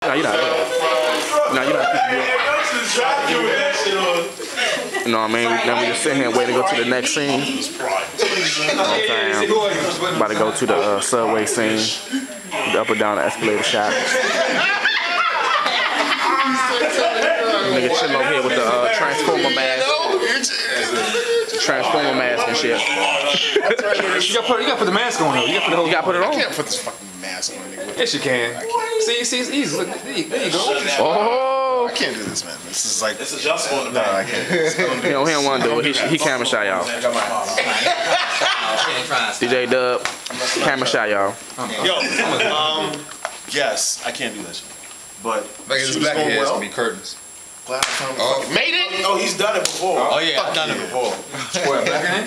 No, you're not. No, you're not. You know what I mean? Now we just sitting here waiting to go to the next scene. About to go to the subway scene. The up and down the escalator shot. Nigga chilling over here with the Transformer mask. Transformer mask and shit. You gotta put the mask on though. You gotta put it on. I can't put this fucking mask on, nigga. Yes, you can. See, it's easy. Look, there you go. Oh! I can't do this, man. This is like. It's adjustable. No, I can't. He don't want to do it. He camera shy, y'all. DJ Dub, camera shy, y'all. Yo, Yes, I can't do that shit. But. Like it's black hair, it's gonna be curtains. Made it? oh, he's done it before. Oh yeah, I've done it before. What, black hair?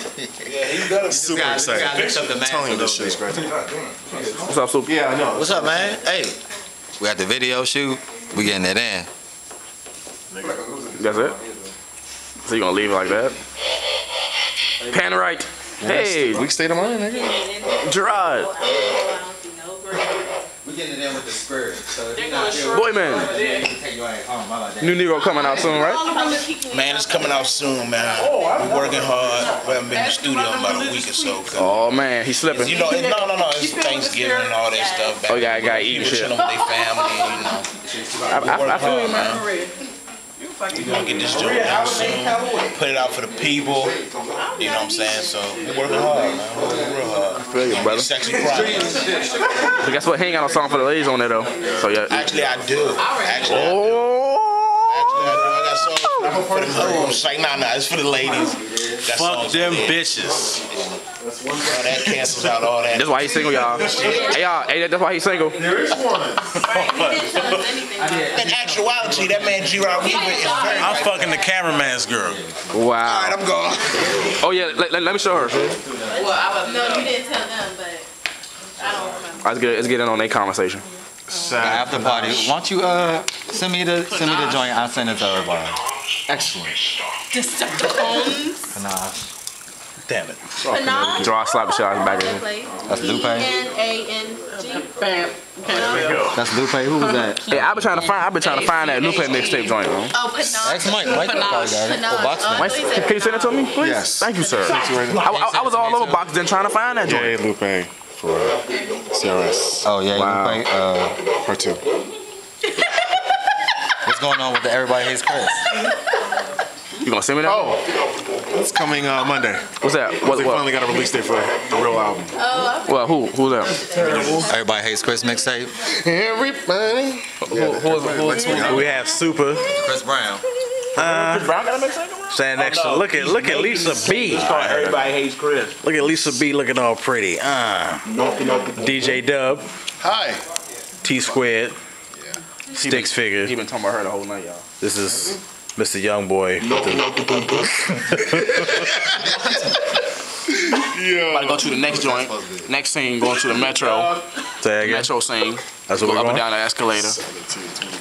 Yeah, he's done it. Super excited. I'm telling you this shit is great. What's up, Super? Yeah, I know. What's up, man? Hey, we got the video shoot. We getting it in. That's it? So you gonna leave it like that? Pan right. Hey, Week state of mind, nigga. Gerard. We getting it in with the spirit. So if you're not Boy, man. take your ass home. How about that? New Negro coming out soon, right? Man, it's coming out soon, man. We're working hard. We haven't been in the studio in about a week or so. Oh, man, he's slipping. You know, no. It's Thanksgiving and all that stuff. Oh, you gotta eat and People shit. chilling with their family, you know. I feel you, man. We're gonna get this joint out soon. Put it out for the people. You know what I'm saying? So we're working hard, man. We're working real hard. I feel you, brother. Sexy Friday. But guess what? He ain't got no song for the ladies on there, though. So, yeah. Actually, I do. Actually, I got songs for the hoes. Like, nah, it's for the ladies. Fuck them bitches. All that cancels out all that. That's why he's single, y'all. Hey, y'all. Hey, that's why he's single. In actuality, that man G-Rod Weaver is very. I'm fucking the cameraman's girl. Wow. Alright, I'm gone. Oh, yeah. Let me show her. No, you didn't tell them, but I don't remember. Let's get in on their conversation. After party. Why don't you send me the joint? I'll send it to everybody. Excellent. Decepticons. Nah, Damn it. Panache. Draw, slap the shit out of his back of him. that's Lupe. P-N-A-N-G. That's Lupe. Who was that? Hey, I've been trying to find that Lupe mixtape joint, bro. Oh, Panache. That's Mike. Mike probably got it. Or Boxman. Mike, can you send it to me, please? Yes. Thank you, sir. I was all over Boxden trying to find that joint. Jay Lupe for CRS. Oh yeah, Wow. Lupe. Part 2. What's going on with the Everybody Hates Chris? You gonna send me that? Oh, it's coming Monday. What's that? They What? finally got a release date for the real album. Well, who's that? Everybody Hates Chris mixtape. Everybody. We have Super Chris Brown. Chris Brown got a mixtape? standing next to. Look at Lisa B. Everybody hates Chris. Look at Lisa B. looking all pretty. DJ Dub, Hi. T Squared, Sticks Figure. He been talking about her the whole night, y'all. This is Mr. Youngboy. About to go to the next joint. Next scene, going to the Metro. Say again. Metro scene. That's Go what we're up and going. down the escalator.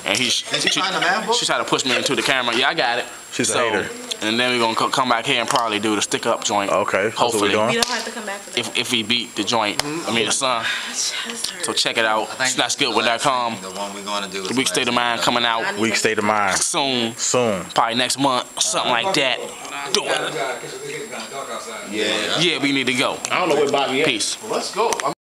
And she tried to push me into the camera. Yeah, I got it. She's a hater. And then we're gonna come back here and probably do the stick up joint. Okay, that's what Hopefully, we doing. You don't have to come back for that. if we beat the joint, I mean the sun. So check it out. Snatsgoodwith.com. The one we're going to do is The Week State of Mind coming out Weak state of mind. soon. Soon. Probably next month, something like that. Do it. Yeah. Yeah, we need to go. I don't know where Bobby is. Peace. Let's go.